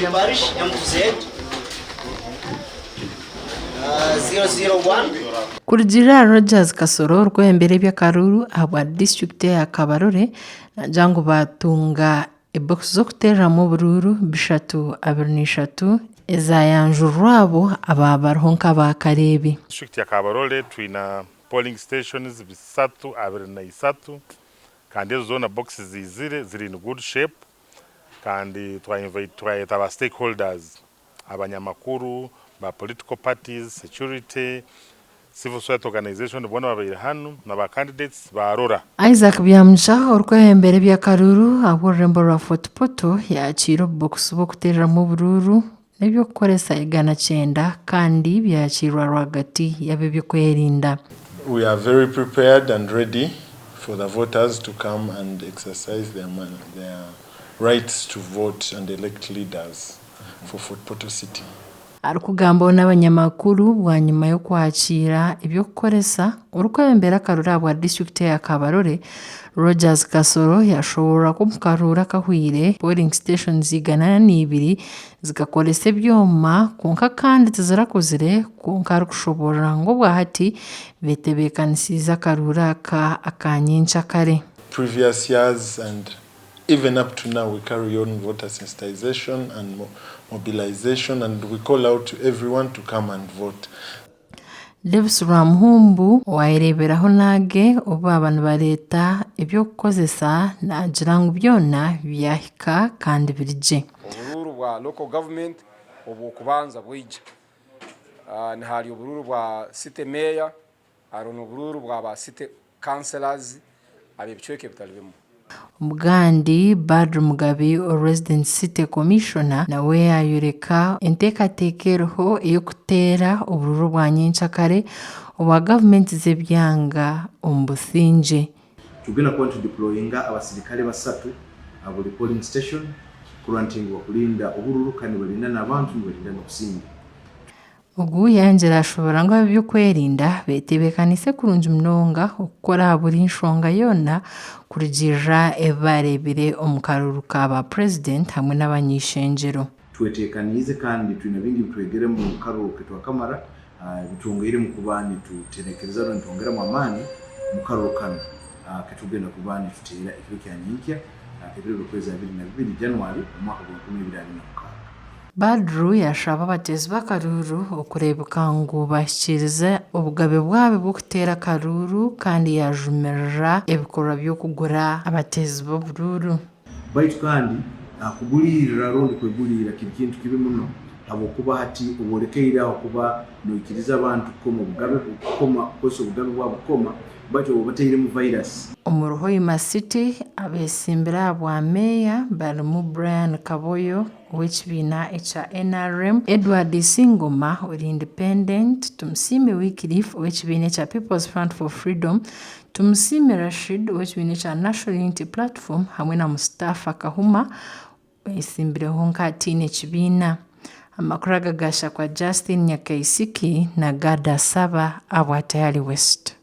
Parish MZ 001 Kurugira Rogers Kasoro rwembere by'akaruru abwa district ya Kabarore najango batunga ebox zo kuteramo bururu bishatu 23 ezayanjurwabo ababaronka bakarebi. District ya Kabarore twina polling stations bisatu 23 kandi ezo zona boxes ziri in good shape kandi twayita aba stakeholders abanyamakuru ba political parties, security, civil society organization bona babiri hano naba candidates ba Aurora. Isaac Byamja urwembere by'akaruru aburembo ra fotopoto yakiro box bo kuteramo bururu nebyo koresa igana 9 kandi byakirwa rwagati yabebyo kwerinda. We are very prepared and ready for the voters to come and exercise their rights to vote and elect leaders for Fort Portal City. Arukugamba n'abanyamakuru bwa nyuma yo kwakira ibyo koresa urukwembera karura bwa district ya Kabarore Rogers Kasoro yashobora kumkarura kahwire polling stations zigana n'ibiri zigakorese byoma konka kandi tuzarakozire konka kushobora ngo bwahati betebekanisiza karura ka akanyincha kare. Previous years and even up to now, we carry on voter sensitization and mobilization, and we call out to everyone to come and vote. Davis Ramhumbu waireberaho nage oba abantu ba leta ibyo kukozesa nagira ngo byona byahika kandi birije. Ubururu bwa local government obu kubanza bwije. Ni hari ubururu bwa city mayor, arono ubururu bwa ba city councillors abibicweke bitalibemo. Mugandi Badru Mugabe resident city commissioner nawe yayureka entekatekereho iyo kutera ubururu bwa nyincakare oba government zebyanga ombusinje. Tugenda kwanta deployinga abasirikale basatu abuli polling station kurantingwa kulinda ubururu kandi balinda n'abantu balinda n'okusinga. Ugu yanjira ashobora ngo byo kwerinda betebekanise kurunja mnonga ukora buri nshonga yona kurugira ebarebire omukaruru kaba president hamwe n'abanyishenjero. Twetekanize kandi twina bindi twegere mu karuru ketwa kamara bitongere mu kubani tuterekereza ro ntongera mu amani mu karuru kana ketugenda kubani tutera ikyo cyanyikya ebiro kweza 22 January mwaka wa 2024. Badru yashaba abatezi b'akaruru okurebuka ngo bashyikirize ubugabe bwabo bwo kutera akaruru kandi yajumerera ibikorwa byo kugura abatezi b'ubururu. Baitu kandi kugulira rondi kwegulira kintu kibe muno abo kuba hati uborekeira kuba noikiriza abantu koma bugabe koma koso bugabe bwabo koma bacho bateyire mu virus. Umuruho y'ima city abesimbira bwa meya barimu Brian Kaboyo w'ekibina echa NRM, Edward Singoma uri independent, tumusime Wycliffe w'ekibina echa People's Front for Freedom, tumusime Rashid w'ekibina echa National Unity Platform hamwe na Mustafa Kahuma wesimbireho nkatine ekibina. Amakuru agagasha kwa Justin Nyakaisiki na Gada Saba abwa Tayari West.